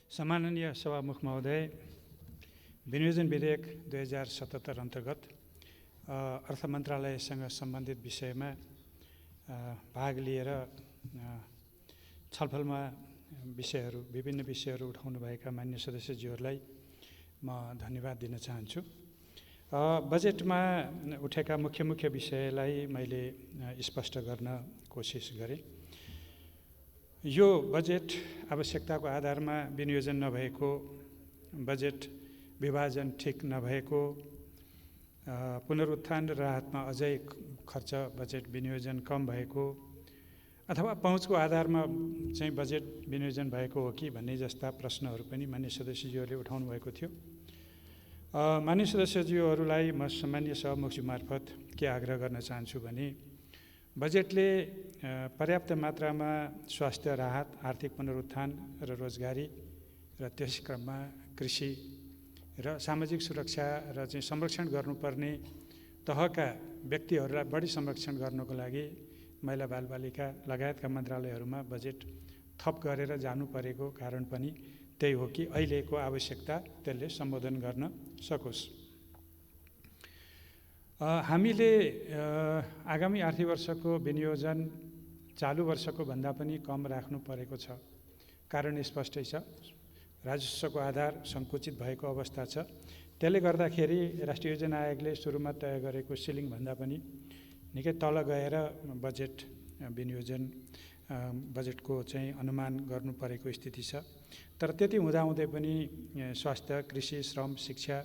सम्माननीय सभामुख महोदय, विनियोजन विधेयक 2077 अन्तर्गत अर्थ मन्त्रालयसँग सम्बन्धित विषयमा भाग लिएर छलफलमा विभिन्न विषयहरू उठाउनुभएका मान्य सदस्यज्यूहरूलाई म धन्यवाद दिन चाहन्छु। बजेटमा उठेका मुख्य विषयलाई मैले स्पष्ट गर्न कोसिस गरेँ। यो बजेट आवश्यकताको आधारमा विनियोजन नभएको, बजेट विभाजन ठिक नभएको, पुनरुत्थान र राहतमा अझै खर्च बजेट विनियोजन कम भएको, अथवा पहुँचको आधारमा चाहिँ बजेट विनियोजन भएको हो कि भन्ने जस्ता प्रश्नहरू पनि मान्य सदस्यज्यूहरूले उठाउनु भएको थियो। मान्य सदस्यज्यूहरूलाई म सम्मान्य सभामुखज्यू मार्फत के आग्रह गर्न चाहन्छु भने बजेटले पर्याप्त मात्रामा स्वास्थ्य राहत, आर्थिक पुनरुत्थान र रोजगारी र त्यस क्रममा कृषि र सामाजिक सुरक्षा र चाहिँ संरक्षण गर्नुपर्ने तहका व्यक्तिहरूलाई बढी संरक्षण गर्नको लागि महिला बालबालिका लगायतका मन्त्रालयहरूमा बजेट थप गरेर जानु परेको कारण पनि त्यही हो कि अहिलेको आवश्यकता त्यसले सम्बोधन गर्न सकोस्। हामीले आगामी आर्थिक वर्षको विनियोजन चालु वर्षको भन्दा पनि कम राख्नु परेको छ। कारण स्पष्टै छ, राजस्वको आधार सङ्कुचित भएको अवस्था छ। त्यसले गर्दाखेरि राष्ट्रिय योजना आयोगले सुरुमा तय गरेको सिलिङभन्दा पनि निकै तल गएर बजेट विनियोजन बजेटको चाहिँ अनुमान गर्नु परेको स्थिति छ। तर त्यति हुँदाहुँदै पनि स्वास्थ्य, कृषि, श्रम, शिक्षा,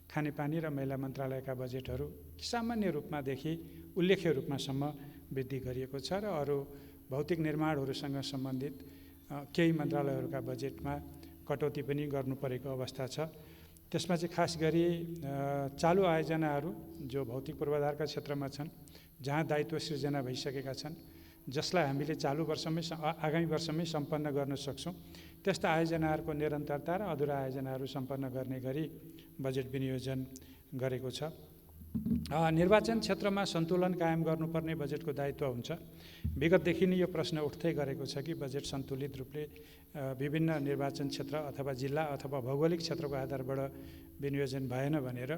खानेपानी र महिला मन्त्रालयका बजेटहरू सामान्य रूपमादेखि उल्लेख्य रूपमासम्म वृद्धि गरिएको छ र अरू भौतिक निर्माणहरूसँग सम्बन्धित केही मन्त्रालयहरूका बजेटमा कटौती पनि गर्नु परेको अवस्था छ। त्यसमा चाहिँ खास गरी चालु आयोजनाहरू जो भौतिक पूर्वाधारका क्षेत्रमा छन्, जहाँ दायित्व सृजना भइसकेका छन्, जसलाई हामीले चालु वर्षमै आगामी वर्षमै सम्पन्न गर्न सक्छौँ, त्यस्ता आयोजनाहरूको निरन्तरता र अधुरा आयोजनाहरू सम्पन्न गर्ने गरी बजेट विनियोजन गरेको छ। निर्वाचन क्षेत्रमा सन्तुलन कायम गर्नुपर्ने बजेटको दायित्व हुन्छ। विगतदेखि नै यो प्रश्न उठ्दै गरेको छ कि बजेट सन्तुलित रूपले विभिन्न निर्वाचन क्षेत्र अथवा जिल्ला अथवा भौगोलिक क्षेत्रको आधारबाट विनियोजन भएन भनेर।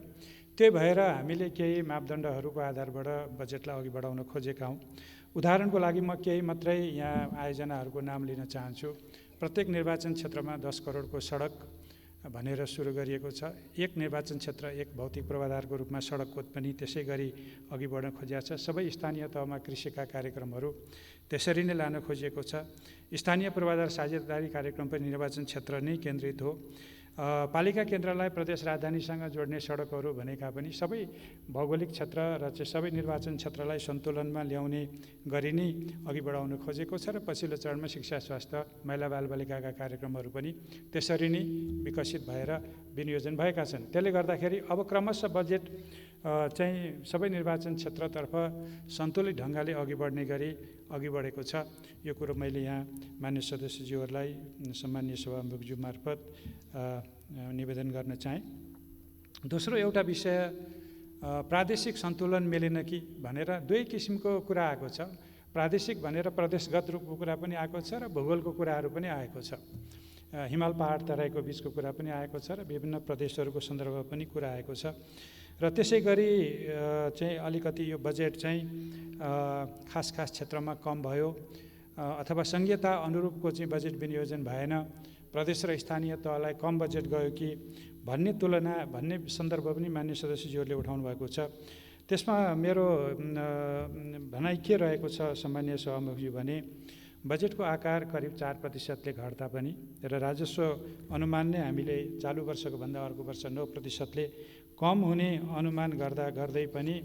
त्यही भएर हामीले केही मापदण्डहरूको आधारबाट बजेटलाई अघि बढाउन खोजेका हौँ। उदाहरणको लागि म केही मात्रै यहाँ आयोजनाहरूको नाम लिन चाहन्छु। प्रत्येक निर्वाचन क्षेत्रमा 10 करोडको सडक भनेर सुरु गरिएको छ। एक निर्वाचन क्षेत्र एक भौतिक पूर्वाधारको रूपमा सडकको पनि त्यसै गरी अघि बढ्न खोजिएको छ। सबै स्थानीय तहमा कृषिका कार्यक्रमहरू त्यसरी नै लान खोजिएको छ। स्थानीय पूर्वाधार साझेदारी कार्यक्रम पनि निर्वाचन क्षेत्र नै केन्द्रित हो। पालिका केन्द्रलाई प्रदेश राजधानीसँग जोड्ने सडकहरू भनेका पनि सबै भौगोलिक क्षेत्र र चाहिँ सबै निर्वाचन क्षेत्रलाई सन्तुलनमा ल्याउने गरी नै अघि बढाउन खोजेको छ र पछिल्लो चरणमा शिक्षा, स्वास्थ्य, महिला बालबालिकाका कार्यक्रमहरू पनि त्यसरी नै विकसित भएर विनियोजन भएका छन्। त्यसले गर्दाखेरि अब क्रमशः बजेट चाहिँ सबै निर्वाचन क्षेत्रतर्फ सन्तुलित ढङ्गले अघि बढ्ने गरी अघि बढेको छ। यो कुरो मैले यहाँ मान्य सदस्यज्यूहरूलाई सम्मान्य सभामुखज्यू मार्फत निवेदन गर्न चाहेँ। दोस्रो एउटा विषय प्रादेशिक सन्तुलन मिलेन कि भनेर दुई किसिमको कुरा आएको छ। प्रादेशिक भनेर प्रदेशगत रूपको कुरा पनि आएको छ र भूगोलको कुराहरू पनि आएको छ। हिमाल पहाड तराईको बिचको कुरा पनि आएको छ र विभिन्न प्रदेशहरूको सन्दर्भमा पनि कुरा आएको छ। र त्यसै गरी चाहिँ अलिकति यो बजेट चाहिँ खास क्षेत्रमा कम भयो अथवा संघीयता अनुरूपको चाहिँ बजेट विनियोजन भएन, प्रदेश र स्थानीय तहलाई कम बजेट गयो कि भन्ने सन्दर्भ पनि मान्य सदस्यज्यूहरूले उठाउनु भएको छ। त्यसमा मेरो भनाइ के रहेको छ सम्मान्य सभामुखज्यू भने बजेटको आकार करिब 4%ले घट्दा पनि र राजस्व अनुमान नै हामीले चालु वर्षको भन्दा अर्को वर्ष 9%ले कम हुने अनुमान गर्दै पनि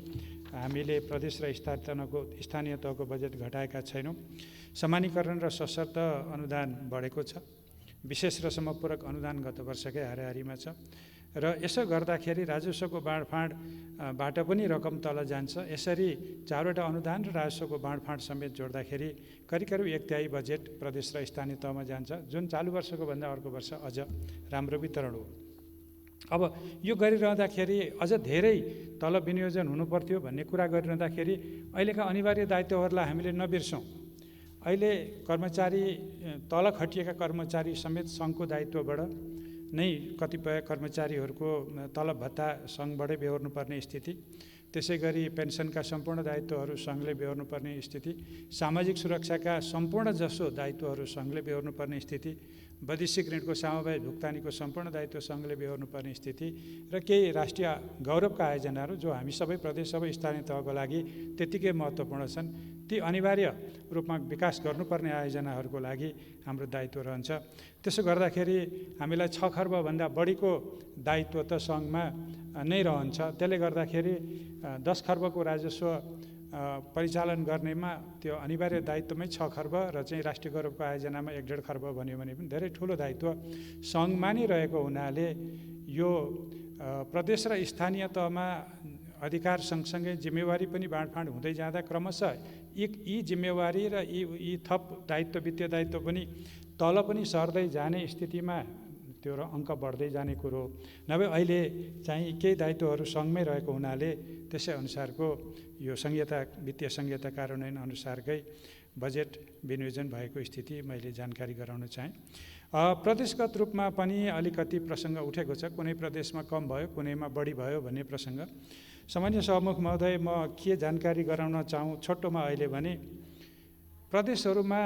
हामीले प्रदेश र स्थानीय तहको बजेट घटाएका छैनौँ। समानीकरण र सशर्त अनुदान बढेको छ। विशेष र समपूरक अनुदान गत वर्षकै हाराहारीमा छ र यसो गर्दाखेरि राजस्वको बाँडफाँडबाट पनि रकम तल जान्छ। यसरी 4वटा अनुदान र राजस्वको बाँडफाँड समेत जोड्दाखेरि करिब 1/3 बजेट प्रदेश र स्थानीय तहमा जान्छ, जुन चालु वर्षको भन्दा अर्को वर्ष अझ राम्रो वितरण हो। अब यो गरिरहँदाखेरि अझ धेरै तल विनियोजन हुनुपर्थ्यो भन्ने कुरा गरिरहँदाखेरि अहिलेका अनिवार्य दायित्वहरूलाई हामीले नबिर्सौँ। अहिले कर्मचारी तल खटिएका कर्मचारी समेत सङ्घको दायित्वबाट नै कतिपय कर्मचारीहरूको तलब भत्ता सङ्घबाटै बेहोर्नुपर्ने स्थिति, त्यसै गरी पेन्सनका सम्पूर्ण दायित्वहरू सङ्घले बेहोर्नुपर्ने स्थिति, सामाजिक सुरक्षाका सम्पूर्ण जसो दायित्वहरू सङ्घले बेहोर्नुपर्ने स्थिति, वैदेशिक ऋणको समवाय भुक्तानीको सम्पूर्ण दायित्व सङ्घले बेहोर्नुपर्ने स्थिति र केही राष्ट्रिय गौरवका आयोजनाहरू जो हामी सबै प्रदेश सबै स्थानीय तहको लागि त्यत्तिकै महत्त्वपूर्ण छन्, ती अनिवार्य रूपमा विकास गर्नुपर्ने आयोजनाहरूको लागि हाम्रो दायित्व रहन्छ। त्यसो गर्दाखेरि हामीलाई 6 खर्बभन्दा बढीको दायित्व त सङ्घमा नै रहन्छ। त्यसले गर्दाखेरि 10 खर्बको राजस्व परिचालन गर्नेमा त्यो अनिवार्य दायित्वमै 6 खर्ब र चाहिँ राष्ट्रिय गौरवको आयोजनामा 1.5 खर्ब भन्यो भने पनि धेरै ठुलो दायित्व सङ्घमा नै रहेको हुनाले यो प्रदेश र स्थानीय तहमा अधिकार सँगसँगै जिम्मेवारी पनि बाँडफाँड हुँदै जाँदा क्रमशः यी जिम्मेवारी र यी थप दायित्व वित्तीय दायित्व पनि तल पनि सर्दै जाने स्थितिमा त्यो अङ्क बढ्दै जाने कुरो नभए अहिले चाहिँ केही दायित्वहरू सङ्घमै रहेको हुनाले त्यसै अनुसारको यो संहिता वित्तीय संहिता कार्यान्वयन अनुसारकै बजेट विनियोजन भएको स्थिति मैले जानकारी गराउन चाहेँ। प्रदेशगत रूपमा पनि अलिकति प्रसङ्ग उठेको छ, कुनै प्रदेशमा कम भयो कुनैमा बढी भयो भन्ने प्रसङ्ग। सामान्य सभामुख महोदय, म के जानकारी गराउन चाहूँ छोटोमा अहिले भने प्रदेशहरूमा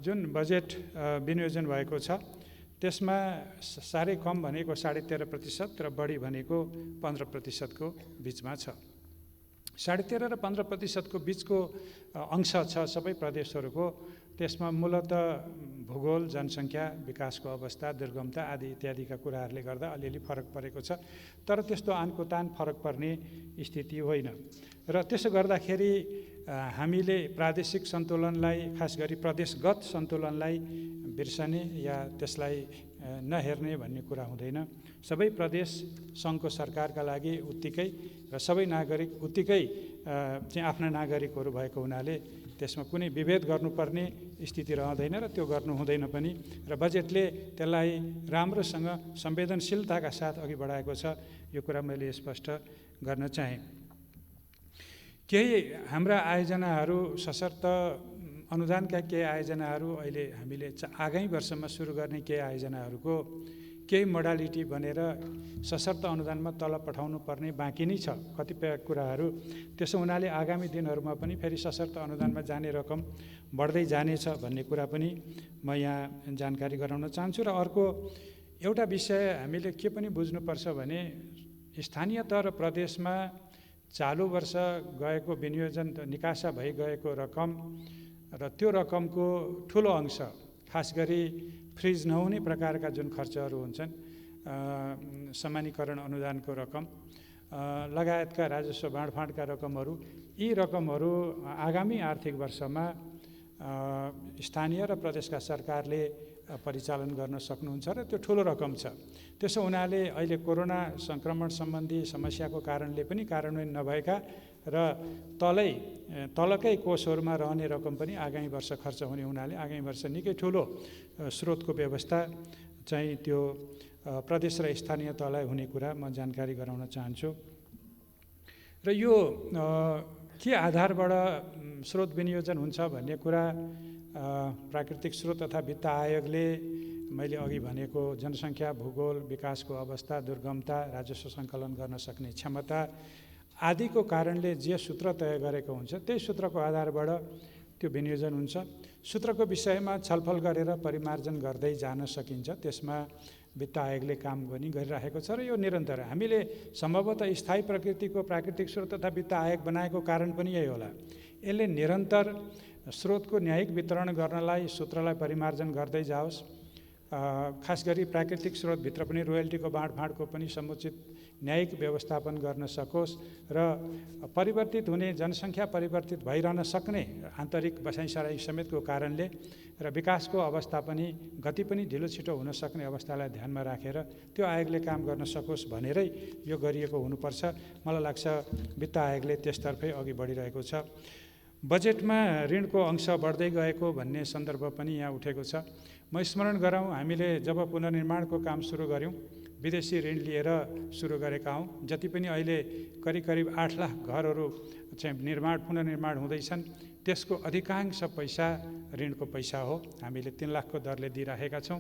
जुन बजेट विनियोजन भएको छ त्यसमा साह्रै कम भनेको 13.5% र बढी भनेको 15% को बिचमा छ। 13.5% र 15% को बिचको अंश छ सबै प्रदेशहरूको। त्यसमा मूलत भूगोल, जनसङ्ख्या, विकासको अवस्था, दुर्गमता आदि इत्यादिका कुराहरूले गर्दा अलिअलि फरक परेको छ, तर त्यस्तो आनको तान फरक पर्ने स्थिति होइन। र त्यसो गर्दाखेरि हामीले प्रादेशिक सन्तुलनलाई, खास गरी प्रदेशगत सन्तुलनलाई बिर्सने या त्यसलाई नहेर्ने भन्ने कुरा हुँदैन। सबै प्रदेश सङ्घको सरकारका लागि उत्तिकै र सबै नागरिक उत्तिकै चाहिँ आफ्ना नागरिकहरू भएको हुनाले त्यसमा कुनै विभेद गर्नुपर्ने स्थिति रहँदैन र त्यो गर्नु हुँदैन पनि। र बजेटले त्यसलाई राम्रोसँग संवेदनशीलताका साथ अघि बढाएको छ, यो कुरा मैले स्पष्ट गर्न चाहेँ। केही हाम्रा आयोजनाहरू सशर्त अनुदानका केही आयोजनाहरू अहिले हामीले आगामी वर्षमा सुरु गर्ने केही आयोजनाहरूको केही मोडालिटी बनेर सशर्त अनुदानमा तल पठाउनु पर्ने बाँकी नै छ कतिपय कुराहरू। त्यसो हुनाले आगामी दिनहरूमा पनि फेरि सशर्त अनुदानमा जाने रकम बढ्दै जानेछ भन्ने कुरा पनि म यहाँ जानकारी गराउन चाहन्छु। र अर्को एउटा विषय हामीले के पनि बुझ्नुपर्छ भने स्थानीय तह र प्रदेशमा चालु वर्ष गएको विनियोजन निकासा भइगएको रकम र त्यो रकमको ठुलो अंश, खास गरी फ्रिज नहुने प्रकारका जुन खर्चहरू हुन्छन्, सामान्यीकरण अनुदानको रकम लगायतका राजस्व बाँडफाँडका रकमहरू, यी रकमहरू आगामी आर्थिक वर्षमा स्थानीय र प्रदेशका सरकारले परिचालन गर्न सक्नुहुन्छ र त्यो ठुलो रकम छ। त्यसो हुनाले अहिले कोरोना सङ्क्रमण सम्बन्धी समस्याको कारणले पनि कार्यान्वयन नभएका र तलकै कोषहरूमा रहने रकम पनि आगामी वर्ष खर्च हुने हुनाले आगामी वर्ष निकै ठुलो स्रोतको व्यवस्था चाहिँ त्यो प्रदेश र स्थानीय तहलाई हुने कुरा म जानकारी गराउन चाहन्छु। र यो के आधारबाट स्रोत विनियोजन हुन्छ भन्ने कुरा प्राकृतिक स्रोत तथा वित्त आयोगले मैले अघि भनेको जनसङ्ख्या, भूगोल, विकासको अवस्था, दुर्गमता, राजस्व सङ्कलन गर्न सक्ने क्षमता आदिको कारणले जे सूत्र तय गरेको हुन्छ त्यही सूत्रको आधारबाट त्यो विनियोजन हुन्छ। सूत्रको विषयमा छलफल गरेर परिमार्जन गर्दै जान सकिन्छ। त्यसमा वित्त आयोगले काम पनि गरिरहेको छ र यो निरन्तर हामीले सम्भवतः स्थायी प्रकृतिको प्राकृतिक स्रोत तथा वित्त आयोग बनाएको कारण पनि यही होला। यसले निरन्तर स्रोतको न्यायिक वितरण गर्नलाई सूत्रलाई परिमार्जन गर्दै जाओस्। खास गरी प्राकृतिक स्रोतभित्र पनि रोयल्टीको बाँडफाँडको पनि समुचित न्यायिक व्यवस्थापन गर्न सकोस् र परिवर्तित हुने जनसङ्ख्या परिवर्तित भइरहन सक्ने आन्तरिक बसाइसराई समेतको कारणले र विकासको अवस्था पनि गति पनि ढिलो छिटो हुन सक्ने अवस्थालाई ध्यानमा राखेर त्यो आयोगले काम गर्न सकोस् भनेरै यो गरिएको हुनुपर्छ। मलाई लाग्छ वित्त आयोगले त्यसतर्फै अघि बढिरहेको छ। बजेटमा ऋणको अंश बढ्दै गएको भन्ने सन्दर्भ पनि यहाँ उठेको छ। म स्मरण गराउँ, हामीले जब पुनर्निर्माणको काम सुरु गऱ्यौँ विदेशी ऋण लिएर सुरु गरेका हौँ। जति पनि अहिले करिब 8 लाख घरहरू चाहिँ पुनर्निर्माण हुँदैछन्, त्यसको अधिकांश पैसा ऋणको पैसा हो। हामीले 3 लाखको दरले दिइराखेका छौँ।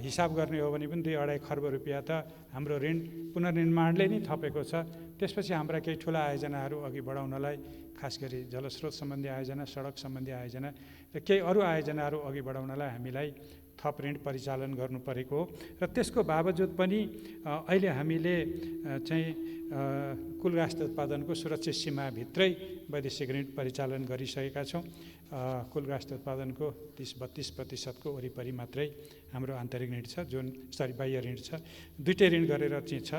हिसाब गर्ने हो भने पनि 2-2.5 खर्ब रुपियाँ त हाम्रो ऋण पुनर्निर्माणले नै थपेको छ। त्यसपछि हाम्रा केही ठुला आयोजनाहरू अघि बढाउनलाई, खास गरी जलस्रोत सम्बन्धी आयोजना, सडक सम्बन्धी आयोजना र केही अरू आयोजनाहरू अघि बढाउनलाई हामीलाई थप ऋण परिचालन गर्नु परेको हो। र त्यसको बावजुद पनि अहिले हामीले चाहिँ कुल गाँस्ता उत्पादनको सुरक्षित सीमाभित्रै वैदेशिक ऋण परिचालन गरिसकेका छौँ। कुल गाँस्ता उत्पादनको 30-32% वरिपरि मात्रै हाम्रो आन्तरिक ऋण छ, बाह्य ऋण छ। दुईटै ऋण गरेर चाहिँ छ।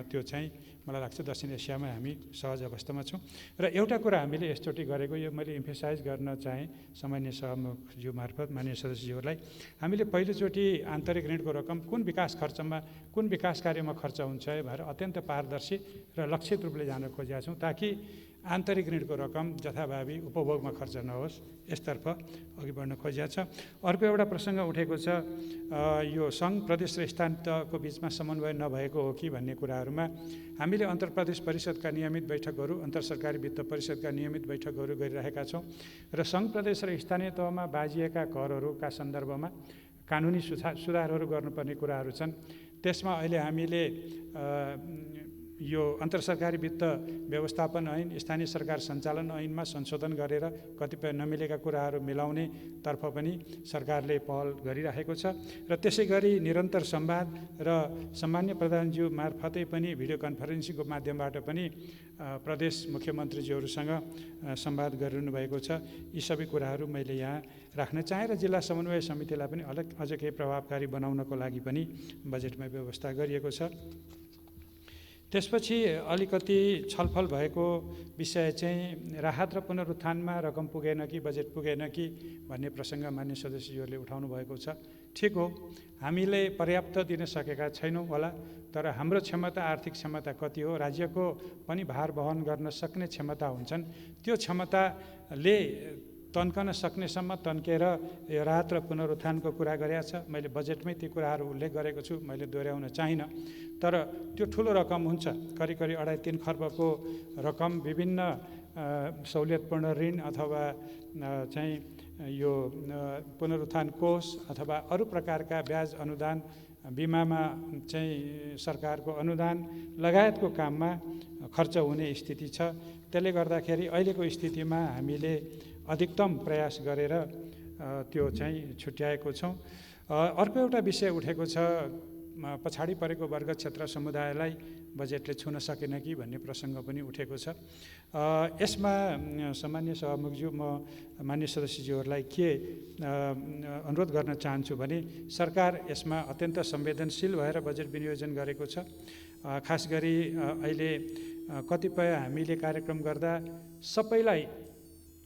त्यो चाहिँ मलाई लाग्छ दक्षिण एसियामा हामी सहज अवस्थामा छौँ। र एउटा कुरा हामीले यसचोटि गरेको, यो मैले इम्फेसाइज गर्न चाहेँ सामान्य सभामुखज्यू मार्फत माननीय सदस्यज्यूहरूलाई, हामीले पहिलोचोटि आन्तरिक ऋणको रकम कुन विकास खर्चमा, कुन विकास कार्यमा खर्च हुन्छ भनेर अत्यन्त पारदर्शी र लक्षित रूपले जान खोजेका छौँ, ताकि आन्तरिक ऋणको रकम जथाभावी उपभोगमा खर्च नहोस्, यसतर्फ अघि बढ्न खोजिएको छ। अर्को एउटा प्रसङ्ग उठेको छ, यो सङ्घ प्रदेश र स्थानीयको बिचमा समन्वय नभएको हो कि भन्ने कुराहरूमा हामीले अन्तर्प्रदेश परिषदका नियमित बैठकहरू, अन्तरसरकारी वित्त परिषदका नियमित बैठकहरू गरिरहेका छौँ र सङ्घ प्रदेश र स्थानीय तहमा बाजिएका करहरूका सन्दर्भमा कानुनी सुधारहरू गर्नुपर्ने कुराहरू छन्। त्यसमा अहिले हामीले यो अन्तरसरकारी वित्त व्यवस्थापन ऐन, स्थानीय सरकार सञ्चालन ऐनमा संशोधन गरेर कतिपय नमिलेका कुराहरू मिलाउने तर्फ पनि सरकारले पहल गरिरहेको छ। र त्यसै गरी निरन्तर संवाद र सम्मान्य प्रधानज्यू मार्फतै पनि भिडियो कन्फरेन्सिङको माध्यमबाट पनि प्रदेश मुख्यमन्त्रीज्यूहरूसँग संवाद गरिरहनु भएको छ। यी सबै कुराहरू मैले यहाँ राख्न चाहेँ र जिल्ला समन्वय समितिलाई पनि अझ केही प्रभावकारी बनाउनको लागि पनि बजेटमा व्यवस्था गरिएको छ। त्यसपछि अलिकति छलफल भएको विषय चाहिँ राहत र पुनरुत्थानमा रकम पुगेन कि बजेट पुगेन कि भन्ने प्रसङ्ग मान्य सदस्यहरूले उठाउनु भएको छ। ठिक हो, हामीले पर्याप्त दिन सकेका छैनौँ होला, तर हाम्रो क्षमता, आर्थिक क्षमता कति हो, राज्यको पनि भार वहन गर्न सक्ने क्षमता हुन्छन्। त्यो क्षमताले तन्कन सक्नेसम्म तन्केर यो राहत र पुनरुत्थानको कुरा गरेको छ। मैले बजेटमै ती कुराहरू उल्लेख गरेको छु, मैले दोहोऱ्याउन चाहिनँ। तर त्यो ठुलो रकम हुन्छ, करिब 2.5-3 खर्बको रकम विभिन्न सहुलियतपूर्ण ऋण अथवा चाहिँ यो पुनरुत्थान कोष अथवा अरू प्रकारका ब्याज अनुदान, बिमामा चाहिँ सरकारको अनुदान लगायतको काममा खर्च हुने स्थिति छ। त्यसले गर्दाखेरि अहिलेको स्थितिमा हामीले अधिकतम प्रयास गरेर त्यो चाहिँ छुट्याएको छौँ। अर्को एउटा विषय उठेको छ, पछाडि परेको वर्ग क्षेत्र समुदायलाई बजेटले छुन सकेन कि भन्ने प्रसङ्ग पनि उठेको छ। यसमा सामान्य सभामुखज्यू, म मान्य सदस्यज्यूहरूलाई के अनुरोध गर्न चाहन्छु भने सरकार यसमा अत्यन्त संवेदनशील भएर बजेट विनियोजन गरेको छ। खास गरी अहिले कतिपय हामीले कार्यक्रम गर्दा सबैलाई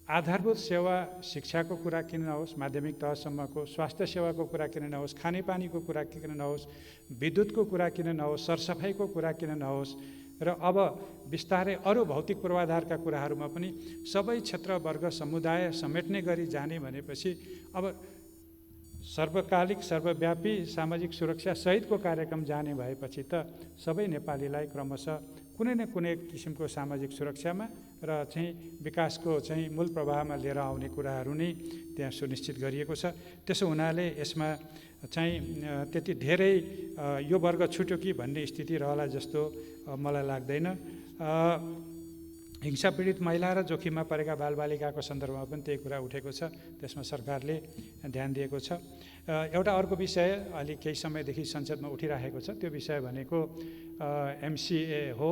आधारभूत सेवा, शिक्षाको कुरा किन नहोस्, माध्यमिक तहसम्मको स्वास्थ्य सेवाको कुरा किन नहोस्, खानेपानीको कुरा किन नहोस्, विद्युतको कुरा किन नहोस्, सरसफाइको कुरा किन नहोस्, र अब बिस्तारै अरू भौतिक पूर्वाधारका कुराहरूमा पनि सबै क्षेत्र, वर्ग, समुदाय समेट्ने गरी जाने भनेपछि अब सर्वकालिक, सर्वव्यापी सामाजिक सुरक्षा सहितको कार्यक्रम जाने भएपछि त सबै नेपालीलाई क्रमशः कुनै न कुनै किसिमको सामाजिक सुरक्षामा र चाहिँ विकासको चाहिँ मूल प्रवाहमा लिएर आउने कुराहरू नै त्यहाँ सुनिश्चित गरिएको छ। त्यसो हुनाले यसमा चाहिँ त्यति धेरै यो वर्ग छुट्यो कि भन्ने स्थिति रहला जस्तो मलाई लाग्दैन। हिंसा पीडित महिला र जोखिममा परेका बालबालिकाको सन्दर्भमा पनि त्यही कुरा उठेको छ, त्यसमा सरकारले ध्यान दिएको छ। एउटा अर्को विषय अलि केही समयदेखि संसदमा उठिरहेको छ, त्यो विषय भनेको MCA हो,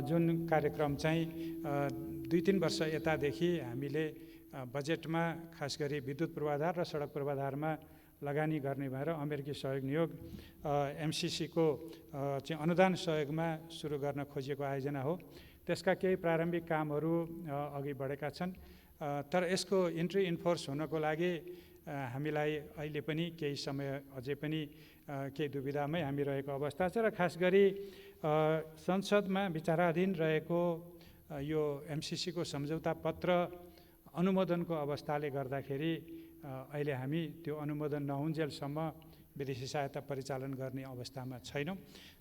जुन कार्यक्रम चाहिँ 2-3 वर्ष यतादेखि हामीले बजेटमा खास गरी विद्युत पूर्वाधार र सडक पूर्वाधारमा लगानी गर्ने भएर अमेरिकी सहयोग नियोग MCC को चाहिँ अनुदान सहयोगमा सुरु गर्न खोजिएको आयोजना हो। त्यसका केही प्रारम्भिक कामहरू अघि बढेका छन्, तर यसको इन्ट्री इन्फोर्स हुनको लागि हामीलाई अहिले पनि केही समय अझै पनि केही दुविधामै हामी रहेको अवस्था छ। र खास गरी संसदमा विचाराधीन रहेको यो MCC को सम्झौता पत्र अनुमोदनको अवस्थाले गर्दाखेरि अहिले हामी त्यो अनुमोदन नहुन्जेलसम्म विदेशी सहायता परिचालन गर्ने अवस्थामा छैनौँ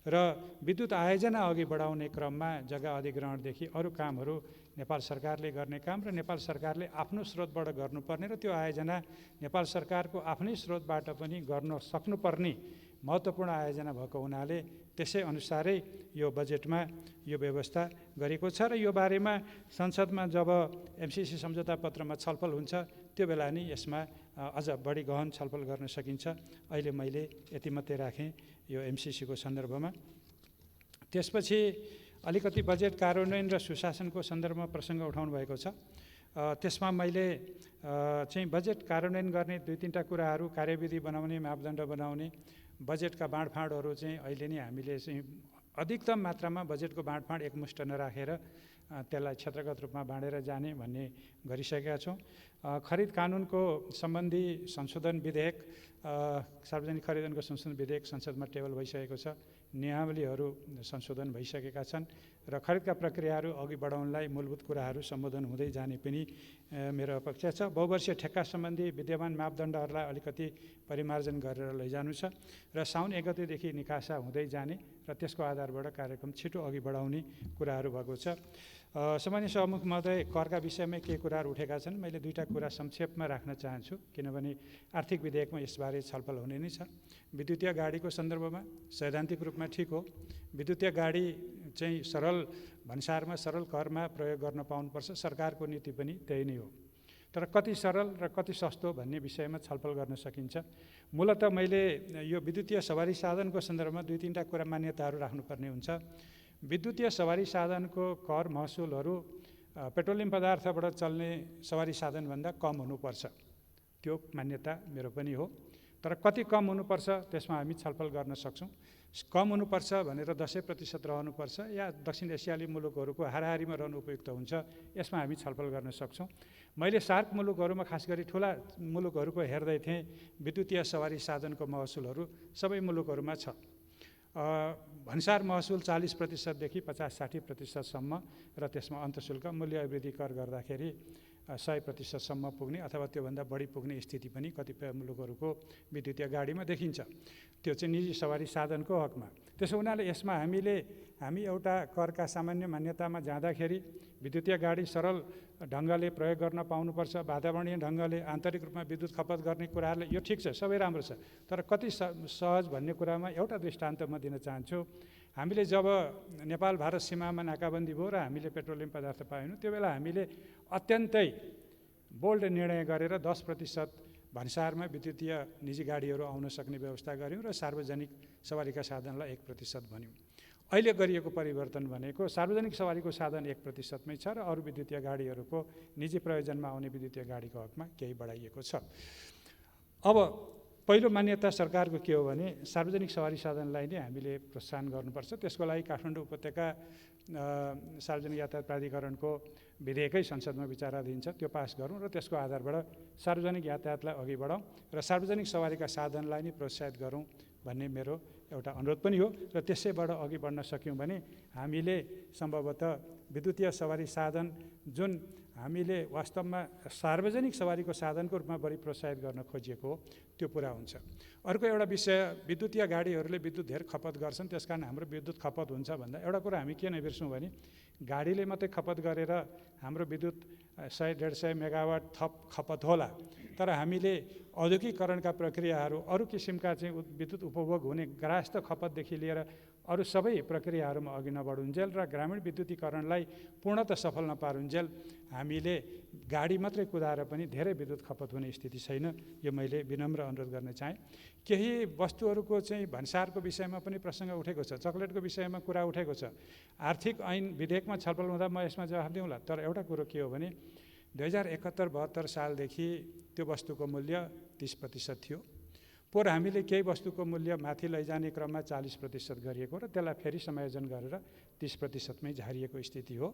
र विद्युत आयोजना अघि बढाउने क्रममा जग्गा अधिग्रहणदेखि अरू कामहरू नेपाल सरकारले गर्ने काम र नेपाल सरकारले आफ्नो स्रोतबाट गर्नुपर्ने र त्यो आयोजना नेपाल सरकारको आफ्नै स्रोतबाट पनि गर्न सक्नुपर्ने महत्त्वपूर्ण आयोजना भएको हुनाले त्यसै अनुसारै यो बजेटमा यो व्यवस्था गरेको छ र यो बारेमा संसदमा जब एमसिसी सम्झौता पत्रमा छलफल हुन्छ त्यो बेला नै यसमा अझ बढी गहन छलफल गर्न सकिन्छ। अहिले मैले यति मात्रै राखेँ यो एमसिसीको सन्दर्भमा। त्यसपछि अलिकति बजेट कार्यान्वयन र सुशासनको सन्दर्भमा प्रसङ्ग उठाउनु भएको छ। त्यसमा मैले चाहिँ बजेट कार्यान्वयन गर्ने 2-3टा कुराहरू, कार्यविधि बनाउने, मापदण्ड बनाउने, बजेटका बाँडफाँडहरू चाहिँ अहिले नै हामीले चाहिँ अधिकतम मात्रामा बजेटको बाँडफाँड एकमुष्ट नराखेर त्यसलाई क्षेत्रगत रूपमा बाँडेर जाने भन्ने गरिसकेका छौँ। खरिद कानुनको सम्बन्धी संशोधन विधेयक, सार्वजनिक खरिदनको संशोधन विधेयक संसदमा टेबल भइसकेको छ। नियमावलीहरू संशोधन भइसकेका छन् र खरिदका प्रक्रियाहरू अघि बढाउनलाई मूलभूत कुराहरू सम्बोधन हुँदै जाने पनि मेरो अपेक्षा छ। बहुवर्षीय ठेक्का सम्बन्धी विद्यमान मापदण्डहरूलाई अलिकति परिमार्जन गरेर लैजानु छ र साउन 1 गतेदेखि निकासा हुँदै जाने र त्यसको आधारबाट कार्यक्रम छिटो अघि बढाउने कुराहरू भएको छ। सामान्य सभामुख महोदय, करका विषयमा केही कुराहरू उठेका छन्। मैले 2टा कुरा संक्षेपमा राख्न चाहन्छु किनभने आर्थिक विधेयकमा यसबारे छलफल हुने नै छ। विद्युतीय गाडीको सन्दर्भमा सैद्धान्तिक रूपमा ठिक हो, विद्युतीय गाडी चाहिँ सरल भन्सारमा सरल करमा प्रयोग गर्न पाउनुपर्छ, सरकारको नीति पनि त्यही नै हो। तर कति सरल र कति सस्तो भन्ने विषयमा छलफल गर्न सकिन्छ। मूलतः मैले यो विद्युतीय सवारी साधनको सन्दर्भमा 2-3टा कुरा मान्यताहरू राख्नुपर्ने हुन्छ। विद्युतीय सवारी साधनको कर महसुलहरू पेट्रोलियम पदार्थबाट चल्ने सवारी साधनभन्दा कम हुनुपर्छ, त्यो मान्यता मेरो पनि हो। तर कति कम हुनुपर्छ त्यसमा हामी छलफल गर्न सक्छौँ। कम हुनुपर्छ भनेर 10% रहनुपर्छ या दक्षिण एसियाली मुलुकहरूको हाराहारीमा रहनु उपयुक्त हुन्छ, यसमा हामी छलफल गर्न सक्छौँ। मैले सार्क मुलुकहरूमा खास गरी ठुला मुलुकहरूको हेर्दै थिएँ, विद्युतीय सवारी साधनको महसुलहरू सबै मुलुकहरूमा छ। भन्सार महसुल 40%देखि 50-60%सम्म र त्यसमा अन्तशुल्क मूल्य अभिवृद्धि कर गर्दाखेरि 100%सम्म पुग्ने अथवा त्योभन्दा बढी पुग्ने स्थिति पनि कतिपय मुलुकहरूको विद्युतीय गाडीमा देखिन्छ। त्यो चाहिँ निजी सवारी साधनको हकमा। त्यसो हुनाले यसमा हामी एउटा करका सामान्य मान्यतामा जाँदाखेरि विद्युतीय गाडी सरल ढङ्गले प्रयोग गर्न पाउनुपर्छ, वातावरणीय ढङ्गले आन्तरिक रूपमा विद्युत खपत गर्ने कुराहरूले यो ठिक छ, सबै राम्रो छ। तर कति सहज भन्ने कुरामा एउटा दृष्टान्त म दिन चाहन्छु। हामीले जब नेपाल भारत सीमामा नाकाबन्दी भयो र हामीले पेट्रोलियम पदार्थ पाएनौँ, त्यो बेला हामीले अत्यन्तै बोल्ड निर्णय गरेर 10% भन्सारमा विद्युतीय निजी गाडीहरू आउन सक्ने व्यवस्था गऱ्यौँ र सार्वजनिक सवारीका साधनलाई 1% भन्यौँ। अहिले गरिएको परिवर्तन भनेको सार्वजनिक सवारीको साधन 1%मै छ र अरू विद्युतीय गाडीहरूको निजी प्रयोजनमा आउने विद्युतीय गाडीको हकमा केही बढाइएको छ। अब पहिलो मान्यता सरकारको के हो भने सार्वजनिक सवारी साधनलाई नै हामीले प्रोत्साहन गर्नुपर्छ। त्यसको लागि काठमाडौँ उपत्यका सार्वजनिक यातायात प्राधिकरणको विधेयकै संसदमा विचाराधीन छ, त्यो पास गरौँ र त्यसको आधारबाट सार्वजनिक यातायातलाई अघि बढाउँ र सार्वजनिक सवारीका साधनलाई नै प्रोत्साहित गरौँ भन्ने मेरो एउटा अनुरोध पनि हो। र त्यसैबाट अघि बढ्न सक्यौँ भने हामीले सम्भवतः विद्युतीय सवारी साधन जुन हामीले वास्तवमा सार्वजनिक सवारीको साधनको रूपमा बढी प्रोत्साहित गर्न खोजिएको हो त्यो पुरा हुन्छ। अर्को एउटा विषय, विद्युतीय गाडीहरूले विद्युत धेरै खपत गर्छन्, त्यसकारण हाम्रो विद्युत खपत हुन्छ भन्दा एउटा कुरा हामी के नबिर्सौँ भने गाडीले मात्रै खपत गरेर हाम्रो विद्युत 100-150 मेगावाट थप खपत होला, तर हामीले औद्योगिकरणका प्रक्रियाहरू अरू किसिमका चाहिँ विद्युत उपभोग हुने ग्राहस्थ खपतदेखि लिएर अरू सबै प्रक्रियाहरूमा अघि नबढुन्जेल र ग्रामीण विद्युतीकरणलाई पूर्णतः सफल नपारुन्जेल हामीले गाडी मात्रै कुदाएर पनि धेरै विद्युत खपत हुने स्थिति छैन। यो मैले विनम्र अनुरोध गर्न चाहेँ। केही वस्तुहरूको चाहिँ भन्सारको विषयमा पनि प्रसङ्ग उठेको छ, चक्लेटको विषयमा कुरा उठेको छ। आर्थिक ऐन विधेयकमा छलफल हुँदा म यसमा जवाफ दिउँला। तर एउटा कुरो के हो भने 2071-72 सालदेखि त्यो वस्तुको मूल्य 30% थियो। पोहोर हामीले केही वस्तुको मूल्य माथि लैजाने क्रममा 40% गरिएको र त्यसलाई फेरि समायोजन गरेर 30%मै झारिएको स्थिति हो।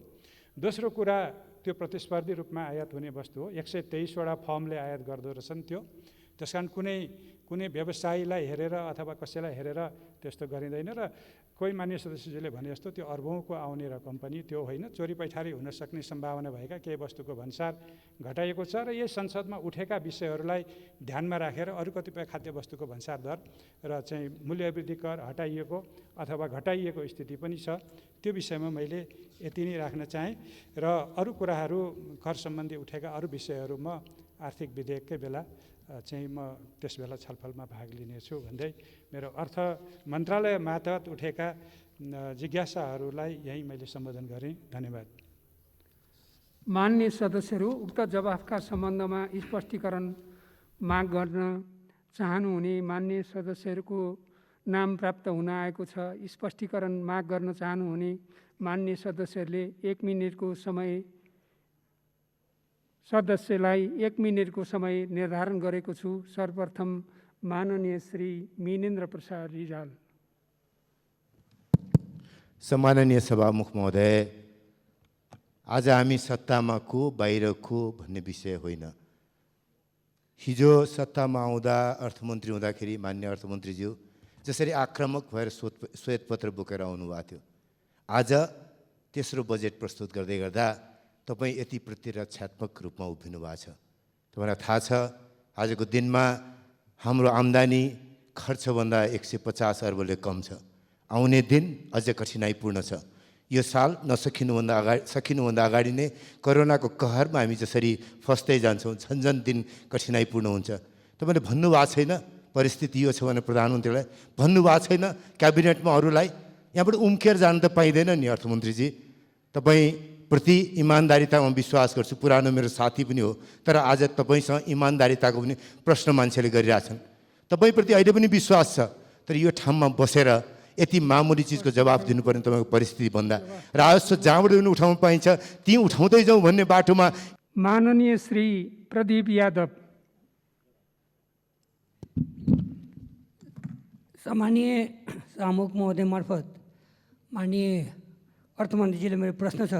दोस्रो कुरा, त्यो प्रतिस्पर्धी रूपमा आयात हुने वस्तु हो। 123 वटा फर्मले आयात गर्दो रहेछन् त्यो, त्यसकारण कुनै कुनै व्यवसायीलाई हेरेर अथवा कसैलाई हेरेर त्यस्तो गरिँदैन र कोही मान्य सदस्यज्यूले भने जस्तो त्यो अर्बौँको आउने रकम पनि त्यो होइन, चोरी पैठारी हुन सक्ने सम्भावना भएका केही वस्तुको भन्सार घटाइएको छ र यही संसदमा उठेका विषयहरूलाई ध्यानमा राखेर अरू कतिपय खाद्य वस्तुको भन्सार दर र चाहिँ मूल्यवृद्धि कर हटाइएको अथवा घटाइएको स्थिति पनि छ। त्यो विषयमा मैले यति नै राख्न चाहेँ र अरू कुराहरू कर सम्बन्धी उठेका अरू विषयहरूमा आर्थिक विधेयककै बेला चाहिँ म त्यस बेला छलफलमा भाग लिनेछु भन्दै मेरो अर्थ मन्त्रालय मार्फत उठेका जिज्ञासाहरूलाई यहीँ मैले सम्बोधन गरेँ। धन्यवाद। माननीय सदस्यहरू, उक्त जवाफका सम्बन्धमा स्पष्टीकरण माग गर्न चाहनुहुने माननीय सदस्यहरूको नाम प्राप्त हुन आएको छ। स्पष्टीकरण माग गर्न चाहनुहुने माननीय सदस्यहरूले 1 मिनेटको समय सदस्यलाई 1 मिनेटको समय निर्धारण गरेको छु। सर्वप्रथम माननीय श्री मिनेन्द्र प्रसाद रिजाल। सम्माननीय सभामुख महोदय, आज हामी सत्तामा को बाहिर को भन्ने विषय होइन। हिजो सत्तामा आउँदा अर्थमन्त्री हुँदाखेरि मान्य अर्थमन्त्रीज्यू जसरी आक्रामक भएर श्वेतपत्र बोकेर आउनुभएको थियो, आज तेस्रो बजेट प्रस्तुत गर्दै गर्दा तपाईँ यति प्रतिरक्षात्मक रूपमा उभिनु भएको छ। तपाईँलाई थाहा छ आजको दिनमा हाम्रो आम्दानी खर्चभन्दा 150 अर्बले कम छ। आउने दिन अझ कठिनाइपूर्ण छ। यो साल सकिनुभन्दा अगाडि नै कोरोनाको कहरमा हामी जसरी फस्दै जान्छौँ, झन्झन दिन कठिनाइपूर्ण हुन्छ। तपाईँले भन्नुभएको छैन परिस्थिति यो छ भने प्रधानमन्त्रीलाई भन्नुभएको छैन, क्याबिनेटमा अरूलाई यहाँबाट उम्केर जान त पाइँदैन नि अर्थमन्त्रीजी। तपाईँ प्रति इमान्दारितामा विश्वास गर्छु, पुरानो मेरो साथी पनि हो, तर आज तपाईँसँग इमान्दारिताको पनि प्रश्न मान्छेले गरिरहेछन्। तपाईँप्रति अहिले पनि विश्वास छ, तर यो ठाउँमा बसेर यति मामुली चिजको जवाफ दिनुपर्ने तपाईँको परिस्थिति भन्दा राजस्व जहाँबाट पनि उठाउन पाइन्छ त्यहीँ उठाउँदै जाउँ भन्ने बाटोमा। माननीय श्री प्रदीप यादव। सम्मानीय सभामुख महोदय मार्फत माननीय अर्थमन्त्रीजीले मेरो प्रश्न छ।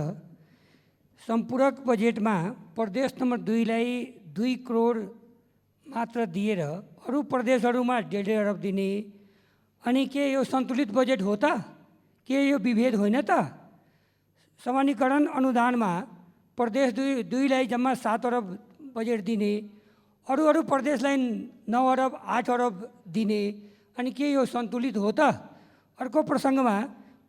सम्पूरक बजेटमा प्रदेश नम्बर 2 लाई 2 करोड मात्र दिएर अरू प्रदेशहरूमा 1.5 अरब दिने, अनि के यो सन्तुलित बजेट हो त? के यो विभेद होइन त? समानीकरण अनुदानमा प्रदेश 2 लाई जम्मा 7 अरब बजेट दिने, अरू प्रदेशलाई 9 अरब 8 अरब दिने, अनि के यो सन्तुलित हो त? अर्को प्रसङ्गमा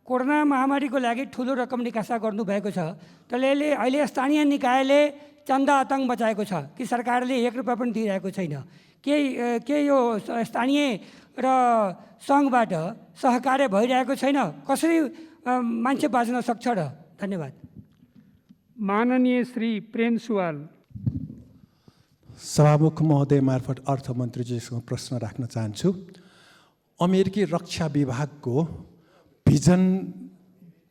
कोरोना महामारीको लागि ठुलो रकम निकासा गर्नुभएको छ, तर अहिले स्थानीय निकायले चन्दा आतङ्क बचाएको छ कि सरकारले 1 रुपैयाँ पनि दिइरहेको छैन। के यो स्थानीय र सङ्घबाट सहकार्य भइरहेको छैन? कसरी मान्छे बाँच्न सक्छ र? धन्यवाद। माननीय श्री प्रेम सुवाल। सभामुख महोदय मार्फत अर्थमन्त्रीजीसँग प्रश्न राख्न चाहन्छु। अमेरिकी रक्षा विभागको भिजन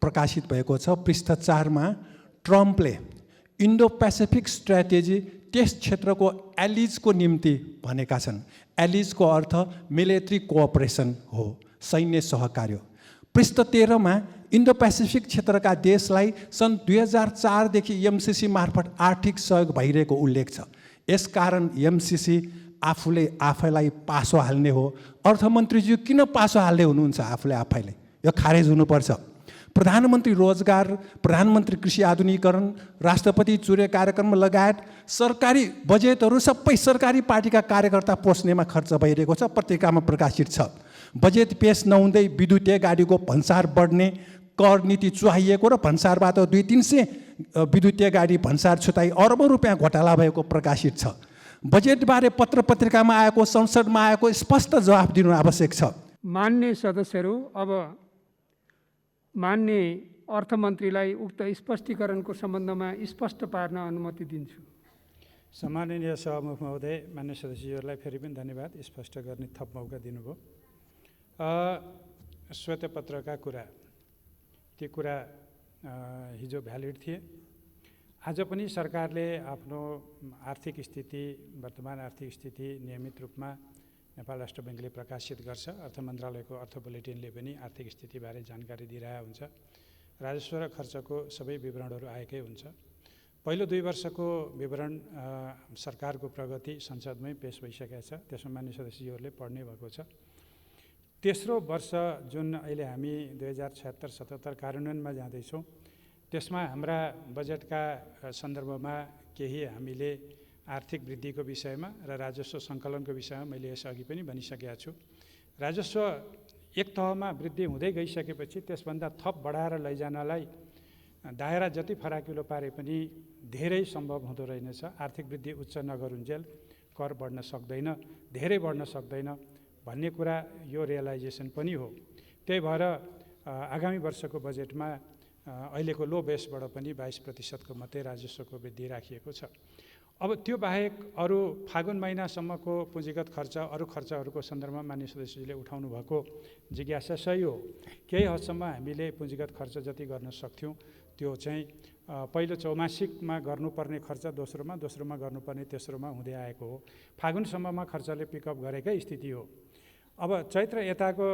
प्रकाशित भएको छ। पृष्ठ 4 मा ट्रम्पले इन्डो पेसिफिक स्ट्राटेजी त्यस क्षेत्रको एलिजको निम्ति भनेका छन्। एलिजको अर्थ मिलिट्री कोअपरेसन हो, सैन्य सहकार्य। पृष्ठ 13 मा इन्डो पेसिफिक क्षेत्रका देशलाई सन् 2004 देखि एमसिसी मार्फत आर्थिक सहयोग भइरहेको उल्लेख छ। यसकारण एमसिसी आफैलाई पासो हाल्ने हो। अर्थमन्त्रीज्यू किन पासो हाल्दै हुनुहुन्छ आफूले आफैले? यो खारेज हुनुपर्छ। प्रधानमन्त्री रोजगार, प्रधानमन्त्री कृषि आधुनिकीकरण, राष्ट्रपति चुरे कार्यक्रम लगायत सरकारी बजेटहरू सबै सरकारी पार्टीका कार्यकर्ता पोस्नेमा खर्च भइरहेको छ, पत्रिकामा प्रकाशित छ। बजेट पेश नहुँदै विद्युतीय गाडीको भन्सार बढ्ने, कर नीति चुहाइएको र भन्सारबाट 200-300 विद्युतीय गाडी भन्सार छुटाई अरबौँ रुपियाँ घोटाला भएको प्रकाशित छ। बजेटबारे पत्र पत्रिकामा आएको, संसदमा आएको स्पष्ट जवाफ दिनु आवश्यक छ। मान्य सदस्यहरू, अब मान्य अर्थमन्त्रीलाई उक्त स्पष्टीकरणको सम्बन्धमा स्पष्ट पार्न अनुमति दिन्छु। सम्माननीय सभामुख महोदय, मान्य सदस्यहरूलाई फेरि पनि धन्यवाद स्पष्ट गर्ने थप मौका दिनुभयो। श्वेतपत्रका कुरा, ती कुरा हिजो भ्यालिड थिए। आज पनि सरकारले आफ्नो आर्थिक स्थिति, वर्तमान आर्थिक स्थिति नियमित रूपमा नेपाल राष्ट्र ब्याङ्कले प्रकाशित गर्छ। अर्थ मन्त्रालयको अर्थ बुलेटिनले पनि आर्थिक स्थितिबारे जानकारी दिइरहेको हुन्छ। राजस्व र खर्चको सबै विवरणहरू आएकै हुन्छ। पहिलो 2 वर्षको विवरण सरकारको प्रगति संसदमै पेश भइसकेको छ, त्यसमा मान्य सदस्यज्यूहरूले पढ्ने भएको छ। तेस्रो वर्ष जुन अहिले हामी 2076-77 कार्यान्वयनमा जाँदैछौँ, त्यसमा हाम्रा बजेटका सन्दर्भमा केही हामीले आर्थिक वृद्धिको विषयमा र राजस्व सङ्कलनको विषयमा मैले यसअघि पनि भनिसकेका छु। राजस्व एक तहमा वृद्धि हुँदै गइसकेपछि त्यसभन्दा थप बढाएर लैजानलाई दायरा जति फराकिलो पारे पनि धेरै सम्भव हुँदो रहेनछ। आर्थिक वृद्धि उच्च नगरुन्जेल कर बढ्न सक्दैन, धेरै बढ्न सक्दैन भन्ने कुरा यो रियलाइजेसन पनि हो। त्यही भएर आगामी वर्षको बजेटमा अहिलेको लो बेसबाट पनि 22% मात्रै राजस्वको वृद्धि राखिएको छ। अब त्यो बाहेक अरू फागुन महिनासम्मको पुँजीगत खर्च, अरू खर्चहरूको सन्दर्भमा मान्य सदस्यले उठाउनु भएको जिज्ञासा सही हो। केही हदसम्म हामीले पुँजीगत खर्च जति गर्न सक्थ्यौँ त्यो चाहिँ पहिलो चौमासिकमा गर्नुपर्ने खर्च दोस्रोमा गर्नुपर्ने तेस्रोमा हुँदै आएको हो। फागुनसम्ममा खर्चले पिकअप गरेकै स्थिति हो। अब चैत्र यताको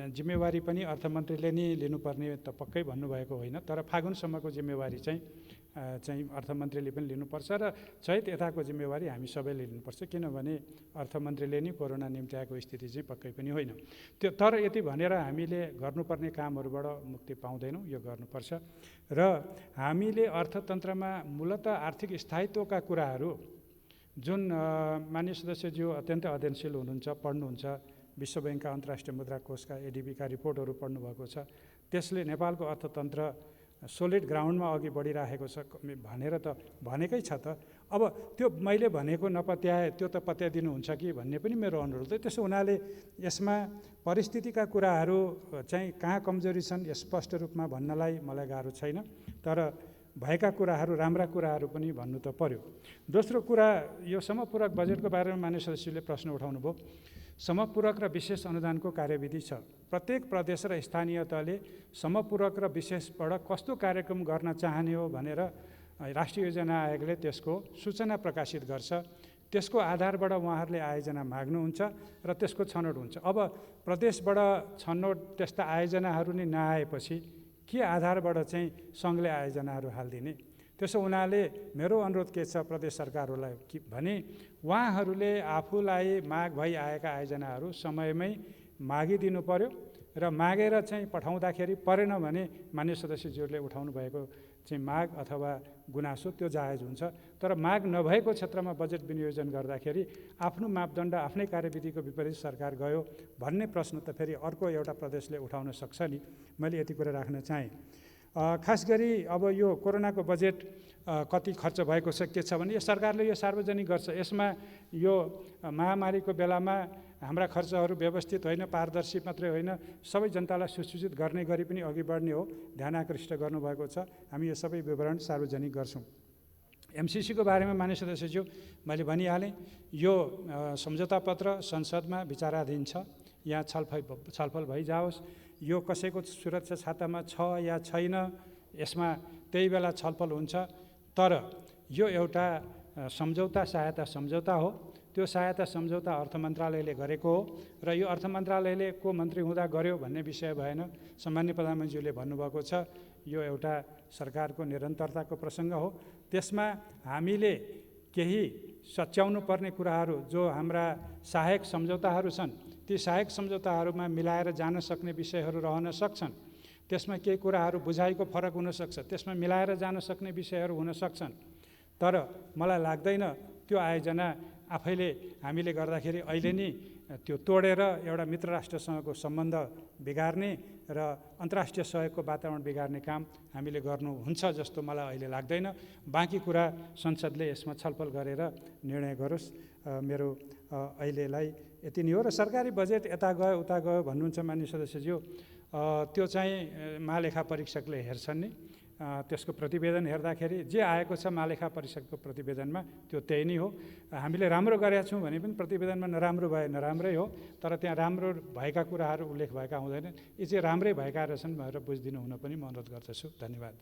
जिम्मेवारी पनि अर्थमन्त्रीले नै लिनुपर्ने त पक्कै भन्नुभएको होइन, तर फागुनसम्मको जिम्मेवारी चाहिँ अर्थमन्त्रीले पनि लिनुपर्छ र चैत यताको जिम्मेवारी हामी सबैले लिनुपर्छ, किनभने अर्थमन्त्रीले नै कोरोना निम्त्याएको स्थिति चाहिँ पक्कै पनि होइन। त्यो तर यति भनेर हामीले गर्नुपर्ने कामहरूबाट मुक्ति पाउँदैनौँ, यो गर्नुपर्छ। र हामीले अर्थतन्त्रमा मूलत आर्थिक स्थायित्वका कुराहरू जुन मान्य सदस्यज्यू अत्यन्तै अध्ययनशील हुनुहुन्छ, पढ्नुहुन्छ, विश्व ब्याङ्कका अन्तर्राष्ट्रिय मुद्रा कोषका एडिबीका रिपोर्टहरू पढ्नुभएको छ, त्यसले नेपालको अर्थतन्त्र सोलिड ग्राउन्डमा अघि बढिरहेको छ भनेर त भनेकै छ त। अब त्यो मैले भनेको नपत्याए त्यो त पत्याइदिनुहुन्छ कि भन्ने पनि मेरो अनुरोध हो। त्यसो हुनाले यसमा परिस्थितिका कुराहरू चाहिँ कहाँ कमजोरी छन् स्पष्ट रूपमा भन्नलाई मलाई गाह्रो छैन, तर भएका कुराहरू राम्रा कुराहरू पनि भन्नु त पर्यो। दोस्रो कुरा, यो समपूरक बजेटको बारेमा मान्य सदस्यले प्रश्न उठाउनु भयो। समपूरक र विशेष अनुदानको कार्यविधि छ। प्रत्येक प्रदेश र स्थानीय तहले समपूरक र विशेषबाट कस्तो कार्यक्रम गर्न चाहने हो भनेर राष्ट्रिय योजना आयोगले त्यसको सूचना प्रकाशित गर्छ। त्यसको आधारबाट उहाँहरूले आयोजना माग्नुहुन्छ र त्यसको छनौट हुन्छ। अब प्रदेशबाट छनौट त्यस्ता आयोजनाहरू नै नआएपछि के आधारबाट चाहिँ सङ्घले आयोजनाहरू हालिदिने? त्यसो हुनाले मेरो अनुरोध के छ प्रदेश सरकारहरूलाई भने उहाँहरूले आफूलाई माग भइआएका आयोजनाहरू समयमै मागिदिनु पर्यो र मागेर चाहिँ पठाउँदाखेरि परेन भने मान्य सदस्यज्यूहरूले उठाउनु भएको चाहिँ माग अथवा गुनासो त्यो जायज हुन्छ। तर माग नभएको क्षेत्रमा बजेट विनियोजन गर्दाखेरि आफ्नो मापदण्ड आफ्नै कार्यविधिको विपरीत सरकार गयो भन्ने प्रश्न त फेरि अर्को एउटा प्रदेशले उठाउन सक्छ नि। मैले यति कुरा राख्न चाहेँ। खास गरी अब यो कोरोनाको बजेट कति खर्च भएको छ के छ भने यो सरकारले यो सार्वजनिक गर्छ। यसमा यो महामारीको बेलामा हाम्रा खर्चहरू व्यवस्थित होइन, पारदर्शी मात्रै होइन, सबै जनतालाई सुसूचित गर्ने गरी पनि अघि बढ्ने हो, ध्यान आकृष्ट गर्नुभएको छ। हामी यो सबै विवरण सार्वजनिक गर्छौँ। एमसिसीको बारेमा मान्य सदस्यज्यू मैले भनिहालेँ, यो सम्झौता पत्र संसदमा विचाराधीन छ, यहाँ छलफल भइजाओस्। यो कसैको सुरक्षा छातामा छ या छैन यसमा त्यही बेला छलफल हुन्छ, तर यो एउटा सम्झौता सहायता सम्झौता हो। त्यो सहायता सम्झौता अर्थ मन्त्रालयले गरेको हो र यो अर्थ मन्त्रालयले को मन्त्री हुँदा गर्यो भन्ने विषय भएन। सम्माननीय प्रधानमन्त्रीले भन्नुभएको छ यो एउटा सरकारको निरन्तरताको प्रसङ्ग हो। त्यसमा हामीले केही सच्याउनु पर्ने कुराहरू जो हाम्रा सहायक सम्झौताहरू छन् ती सहायक सम्झौताहरूमा मिलाएर जान सक्ने विषयहरू रहन सक्छन्। त्यसमा केही कुराहरू बुझाइको फरक हुनसक्छ, त्यसमा मिलाएर जान सक्ने विषयहरू हुन सक्छन्। तर मलाई लाग्दैन त्यो आयोजना आफैले हामीले गर्दाखेरि अहिले नै त्यो तोडेर एउटा मित्र राष्ट्रसँगको सम्बन्ध बिगार्ने र अन्तर्राष्ट्रिय सहयोगको वातावरण बिगार्ने काम हामीले गर्नुहुन्छ जस्तो मलाई अहिले लाग्दैन। बाँकी कुरा संसदले यसमा छलफल गरेर निर्णय गरोस्। मेरो अहिलेलाई यति नै हो। र सरकारी बजेट यता गयो उता गयो भन्नुहुन्छ मान्य सदस्यज्यू, त्यो चाहिँ महालेखा परीक्षकले हेर्छन् नि। त्यसको प्रतिवेदन हेर्दाखेरि जे आएको छ महालेखा परीक्षकको प्रतिवेदनमा त्यो त्यही नै हो। हामीले राम्रो गरेका छौँ भने पनि प्रतिवेदनमा नराम्रो भए नराम्रै हो, तर त्यहाँ राम्रो भएका कुराहरू उल्लेख भएका हुँदैनन्। यी चाहिँ राम्रै भएका रहेछन् भनेर बुझिदिनु हुन पनि म अनुरोध गर्दछु। धन्यवाद।